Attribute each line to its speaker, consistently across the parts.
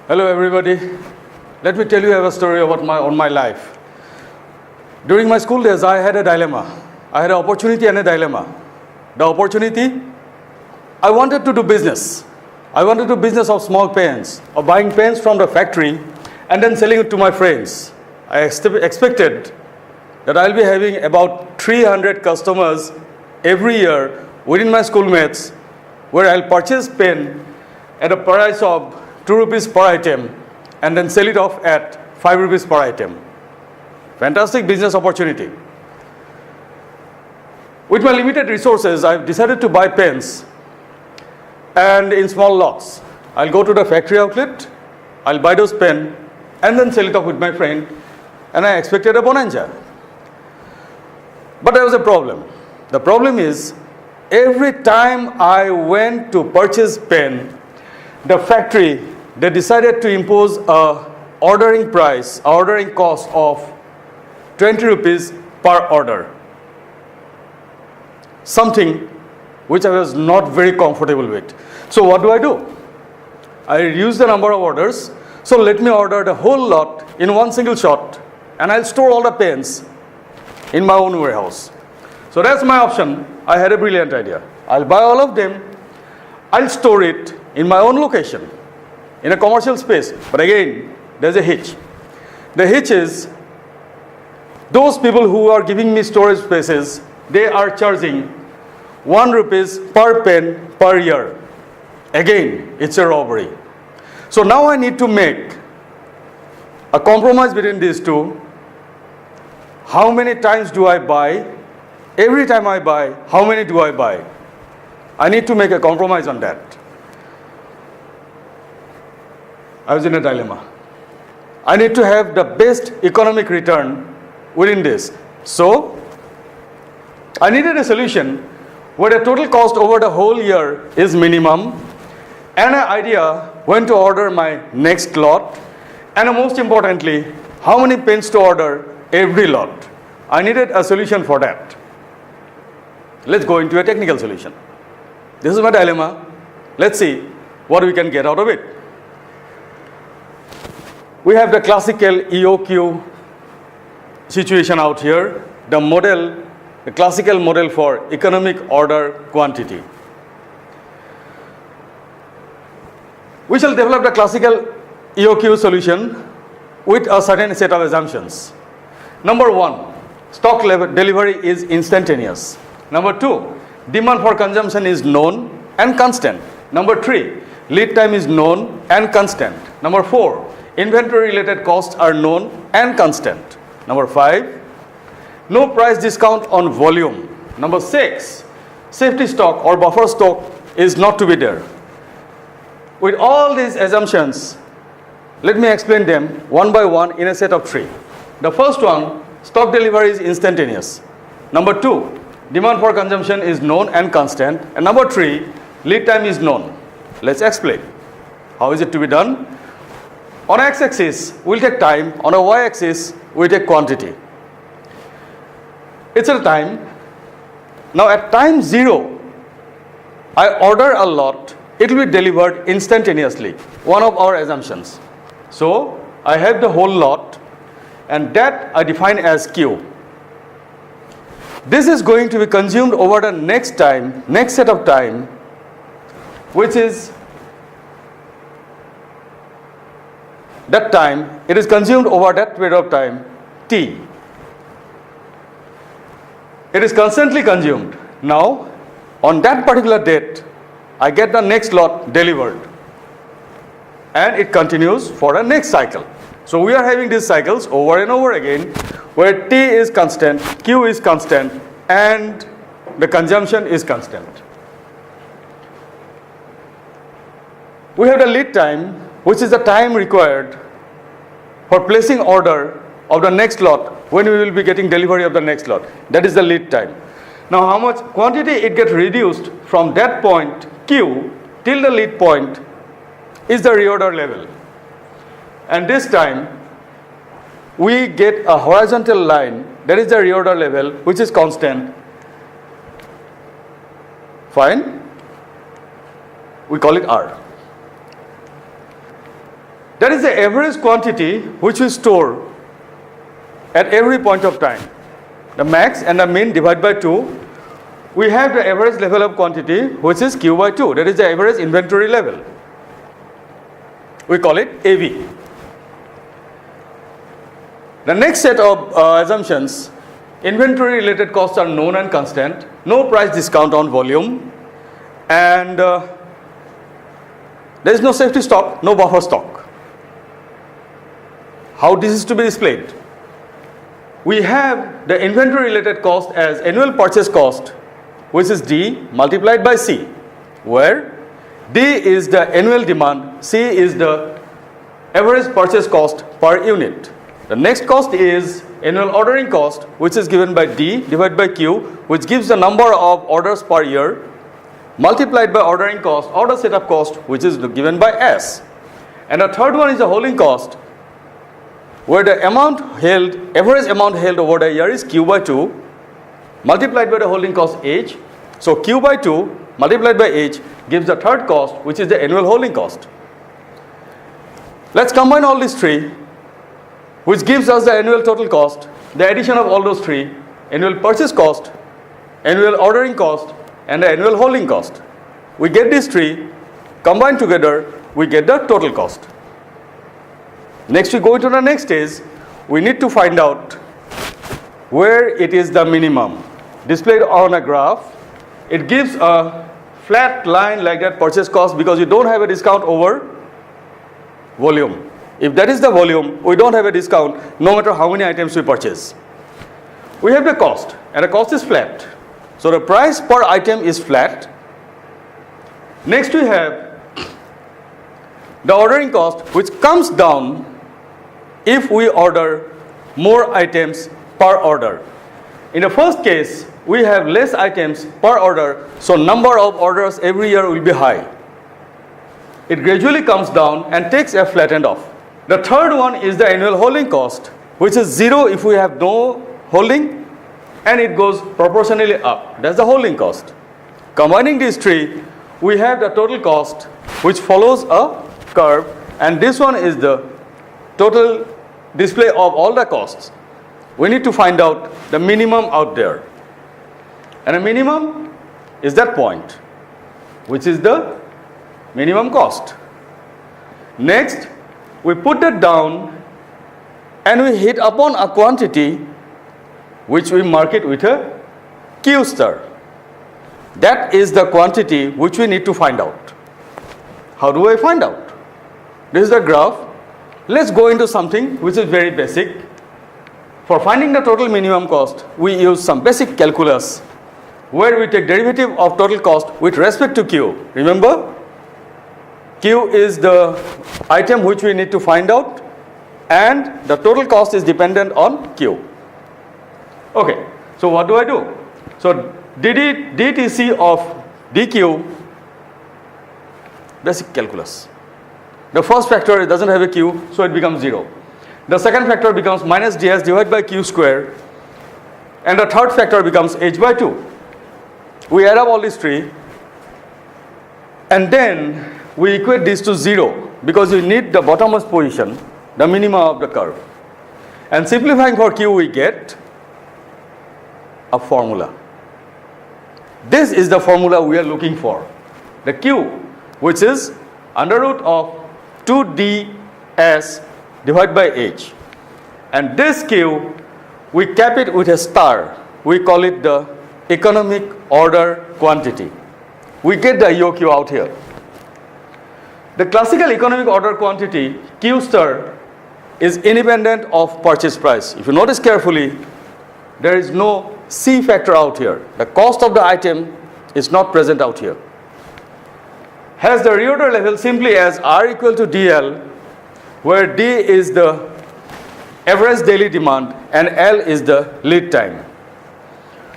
Speaker 1: Hello everybody. Let me tell you a story about my life. During my school days, I had a dilemma. I had an opportunity and a dilemma. The opportunity, I wanted to do business. I wanted to do business of small pens, of buying pens from the factory and then selling it to my friends. I expected that I'll be having about 300 customers every year within my schoolmates, where I'll purchase pen at a price of 2 rupees per item and then sell it off at 5 rupees per item. Fantastic business opportunity. With my limited resources, I've decided to buy pens and in small lots. I'll go to the factory outlet, I'll buy those pens and then sell it off with my friend, and I expected a bonanza. But there was a problem. The problem is, every time I went to purchase pen, the factory, they decided to impose a ordering cost of 20 rupees per order. Something which I was not very comfortable with. So what do? I reduce the number of orders. So let me order the whole lot in one single shot, and I'll store all the pens in my own warehouse. So that's my option. I had a brilliant idea. I'll buy all of them. I'll store it in my own location, in a commercial space. But again, there's a hitch. The hitch is, those people who are giving me storage spaces, they are charging 1 rupees per pen per year. Again, it's a robbery. So now I need to make a compromise between these two. How many times do I buy? Every time I buy, how many do I buy? I need to make a compromise on that. I was in a dilemma. I need to have the best economic return within this. So I needed a solution where the total cost over the whole year is minimum, and an idea when to order my next lot, and most importantly, how many pens to order every lot. I needed a solution for that. Let's go into a technical solution. This is my dilemma. Let's see what we can get out of it. We have the classical EOQ situation out here, the classical model for economic order quantity. We shall develop the classical EOQ solution with a certain set of assumptions. Number 1, stock delivery is instantaneous. Number 2, demand for consumption is known and constant. Number 3, lead time is known and constant. Number 4, inventory related costs are known and constant. Number 5, no price discount on volume. Number 6, safety stock or buffer stock is not to be there. With all these assumptions, let me explain them one by one in a set of 3. The first one, stock delivery is instantaneous. Number 2, demand for consumption is known and constant. And number 3, lead time is known. Let's explain. How is it to be done? On x-axis, we'll take time. On a y-axis, we take quantity. It's a time. Now at time 0, I order a lot. It will be delivered instantaneously. One of our assumptions. So I have the whole lot, and that I define as Q. This is going to be consumed over the next set of time, which is that time. It is consumed over that period of time, T. It is constantly consumed. Now, on that particular date, I get the next lot delivered, and it continues for the next cycle. So we are having these cycles over and over again, where T is constant, Q is constant, and the consumption is constant. We have the lead time, which is the time required for placing order of the next lot when we will be getting delivery of the next lot. That is the lead time. Now how much quantity it gets reduced from that point Q till the lead point is the reorder level. And this time we get a horizontal line, that is the reorder level, which is constant. Fine. We call it R. That is the average quantity which we store at every point of time. The max and the min divided by 2. We have the average level of quantity which is Q by 2. That is the average inventory level. We call it AV. The next set of assumptions, inventory related costs are known and constant, no price discount on volume, and there is no safety stock, no buffer stock. How this is to be displayed? We have the inventory related cost as annual purchase cost, which is D multiplied by C, where D is the annual demand, C is the average purchase cost per unit. The next cost is annual ordering cost, which is given by D divided by Q, which gives the number of orders per year, multiplied by ordering cost, order setup cost, which is given by S. And the third one is the holding cost, where the amount held, average amount held over the year is Q by 2, multiplied by the holding cost H. So Q by 2 multiplied by H gives the third cost, which is the annual holding cost. Let's combine all these three, which gives us the annual total cost, the addition of all those three, annual purchase cost, annual ordering cost, and the annual holding cost. We get these three, combined together, we get the total cost. Next we go into the next stage, we need to find out where it is the minimum. Displayed on a graph, it gives a flat line like that purchase cost because you don't have a discount over volume. If that is the volume, we don't have a discount no matter how many items we purchase. We have the cost, and the cost is flat. So the price per item is flat. Next we have the ordering cost, which comes down if we order more items per order. In the first case, we have less items per order, so number of orders every year will be high. It gradually comes down and takes a flattened off. The third one is the annual holding cost, which is 0 if we have no holding, and it goes proportionally up. That's the holding cost. Combining these three, we have the total cost, which follows a curve, and this one is the total display of all the costs. We need to find out the minimum out there. And a minimum is that point, which is the minimum cost. Next, we put that down and we hit upon a quantity which we mark it with a Q star. That is the quantity which we need to find out. How do I find out? This is the graph. Let's go into something which is very basic. For finding the total minimum cost, we use some basic calculus where we take derivative of total cost with respect to Q. Remember? Q is the item which we need to find out, and the total cost is dependent on Q. Okay, so what do I do? So DTC of DQ, basic calculus. The first factor, it doesn't have a Q, so it becomes 0. The second factor becomes minus DS divided by Q square, and the third factor becomes H by 2. We add up all these three, and then we equate these to 0 because we need the bottommost position, the minimum of the curve. And simplifying for Q, we get a formula. This is the formula we are looking for. The Q, which is under root of 2ds divided by H. And this Q, we cap it with a star. We call it the economic order quantity. We get the EOQ out here. The classical economic order quantity, Q star, is independent of purchase price. If you notice carefully, there is no C factor out here. The cost of the item is not present out here. Has the reorder level simply as R equal to DL, where D is the average daily demand and L is the lead time.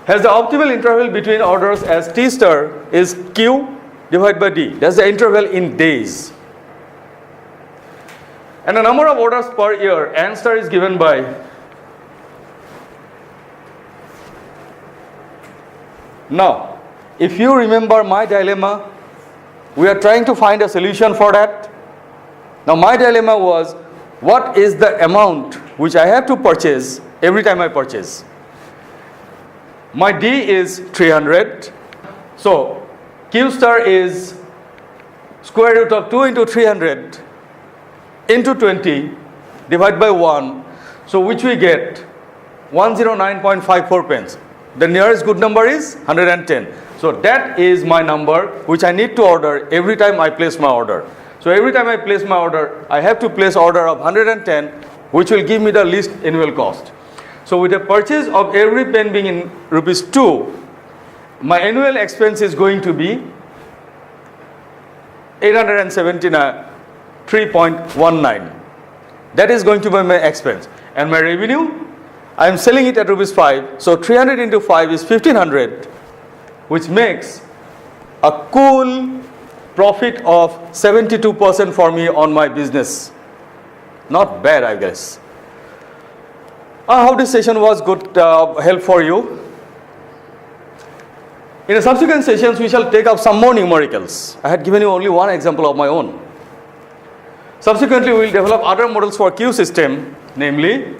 Speaker 1: Has the optimal interval between orders as T star is Q divided by D. That's the interval in days. And the number of orders per year, N star, is given by now. If you remember my dilemma, we are trying to find a solution for that. Now my dilemma was, what is the amount which I have to purchase every time I purchase? My D is 300. So Q star is square root of 2 into 300 into 20 divided by 1. So which we get 109.54 pence. The nearest good number is 110. So that is my number which I need to order every time I place my order. So every time I place my order, I have to place order of 110, which will give me the least annual cost. So with a purchase of every pen being in rupees 2, my annual expense is going to be 873.19. That is going to be my expense. And my revenue, I am selling it at rupees 5. So 300 into 5 is 1500, which makes a cool profit of 72% for me on my business. Not bad, I guess. I hope this session was good help for you. In the subsequent sessions, we shall take up some more numericals. I had given you only one example of my own. Subsequently, we will develop other models for Q system, namely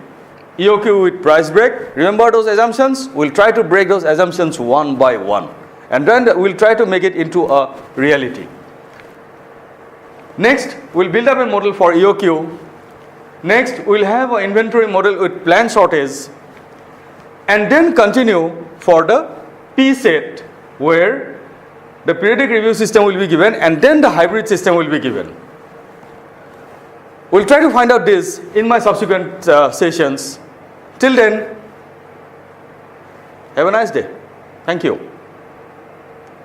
Speaker 1: EOQ with price break. Remember those assumptions? We'll try to break those assumptions one by one. And then we'll try to make it into a reality. Next, we'll build up a model for EOQ. Next, we'll have an inventory model with planned shortage. And then continue for the P set, where the periodic review system will be given and then the hybrid system will be given. We'll try to find out this in my subsequent sessions. Till then, have a nice day. Thank you.